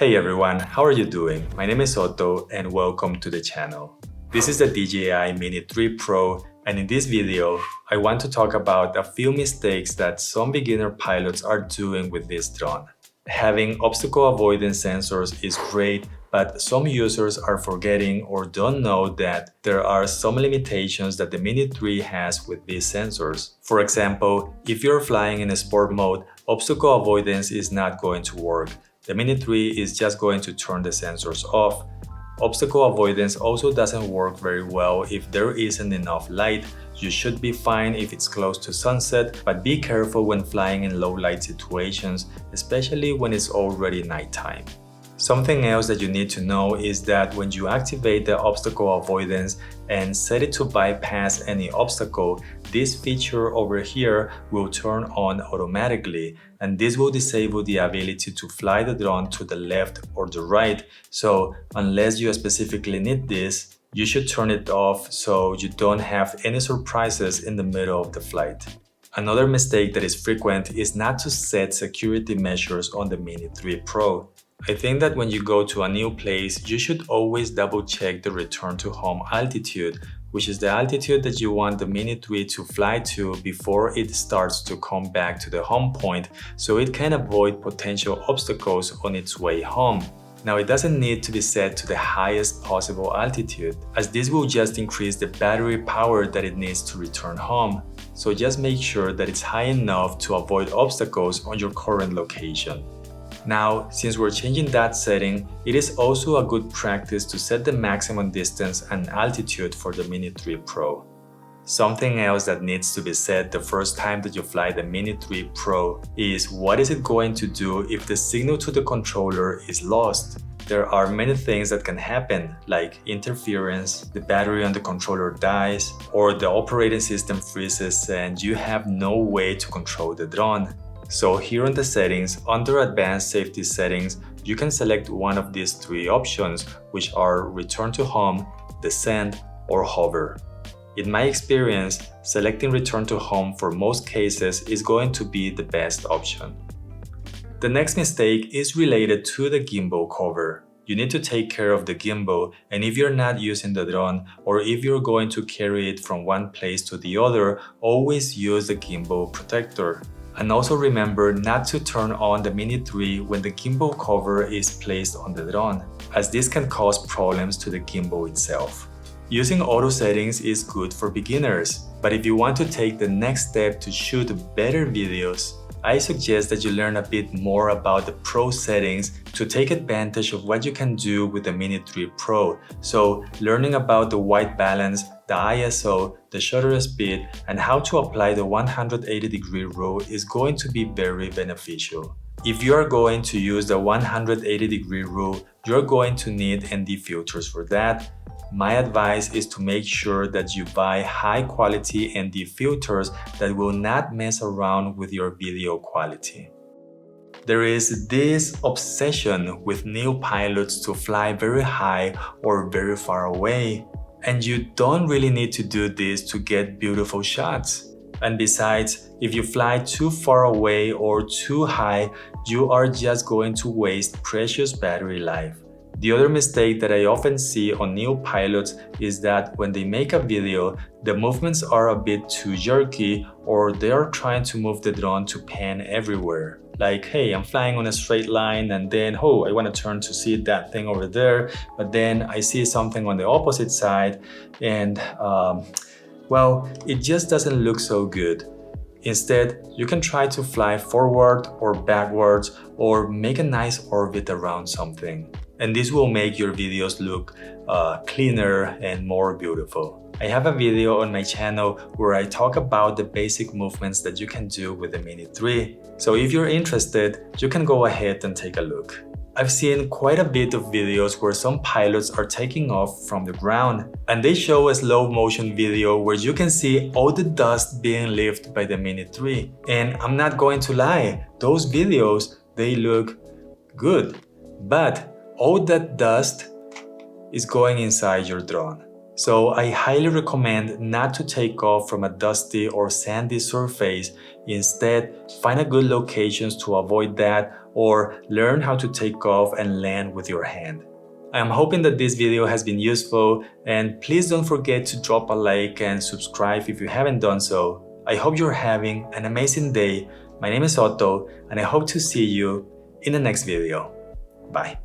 Hey everyone, how are you doing? My name is Otto and welcome to the channel. This is the DJI Mini 3 Pro, and in this video, I want to talk about a few mistakes that some beginner pilots are doing with this drone. Having obstacle avoidance sensors is great, but some users are forgetting or don't know that there are some limitations that the Mini 3 has with these sensors. For example, if you're flying in a sport mode, obstacle avoidance is not going to work. The Mini 3 is just going to turn the sensors off. Obstacle avoidance also doesn't work very well if there isn't enough light. You should be fine if it's close to sunset, but be careful when flying in low light situations, especially when it's already nighttime. Something else that you need to know is that when you activate the obstacle avoidance and set it to bypass any obstacle, this feature over here will turn on automatically, and this will disable the ability to fly the drone to the left or the right. So unless you specifically need this, you should turn it off so you don't have any surprises in the middle of the flight. Another mistake that is frequent is not to set security measures on the Mini 3 Pro. I think that when you go to a new place, you should always double check the return to home altitude, which is the altitude that you want the Mini 3 to fly to before it starts to come back to the home point, so it can avoid potential obstacles on its way home. Now, it doesn't need to be set to the highest possible altitude, as this will just increase the battery power that it needs to return home. So just make sure that it's high enough to avoid obstacles on your current location. Now, since we're changing that setting, it is also a good practice to set the maximum distance and altitude for the Mini 3 Pro. Something else that needs to be set the first time that you fly the Mini 3 Pro is what is it going to do if the signal to the controller is lost? There are many things that can happen, like interference, the battery on the controller dies, or the operating system freezes and you have no way to control the drone. So here in the settings, under Advanced Safety Settings, you can select one of these three options, which are Return to Home, Descend, or Hover. In my experience, selecting Return to Home for most cases is going to be the best option. The next mistake is related to the gimbal cover. You need to take care of the gimbal, and if you're not using the drone or if you're going to carry it from one place to the other, always use the Gimbal Protector. And also remember not to turn on the Mini 3 when the gimbal cover is placed on the drone, as this can cause problems to the gimbal itself. Using auto settings is good for beginners, but if you want to take the next step to shoot better videos, I suggest that you learn a bit more about the Pro settings to take advantage of what you can do with the Mini 3 Pro. So learning about the white balance, the ISO, the shutter speed, and how to apply the 180-degree rule is going to be very beneficial. If you are going to use the 180-degree rule, you're going to need ND filters for that. My advice is to make sure that you buy high-quality ND filters that will not mess around with your video quality. There is this obsession with new pilots to fly very high or very far away, and you don't really need to do this to get beautiful shots. And besides, if you fly too far away or too high, you are just going to waste precious battery life. The other mistake that I often see on new pilots is that when they make a video, the movements are a bit too jerky, or they are trying to move the drone to pan everywhere. Like, hey, I'm flying on a straight line and then, oh, I want to turn to see that thing over there, but then I see something on the opposite side and, well, it just doesn't look so good. Instead, you can try to fly forward or backwards or make a nice orbit around something. And this will make your videos look cleaner and more beautiful. I have a video on my channel where I talk about the basic movements that you can do with the Mini 3. So if you're interested, you can go ahead and take a look. I've seen quite a bit of videos where some pilots are taking off from the ground, and they show a slow motion video where you can see all the dust being lifted by the Mini 3. And I'm not going to lie, those videos, they look good, but all that dust is going inside your drone. So I highly recommend not to take off from a dusty or sandy surface. Instead, find a good locations to avoid that or learn how to take off and land with your hand. I am hoping that this video has been useful, and please don't forget to drop a like and subscribe if you haven't done so. I hope you're having an amazing day. My name is Otto, and I hope to see you in the next video. Bye.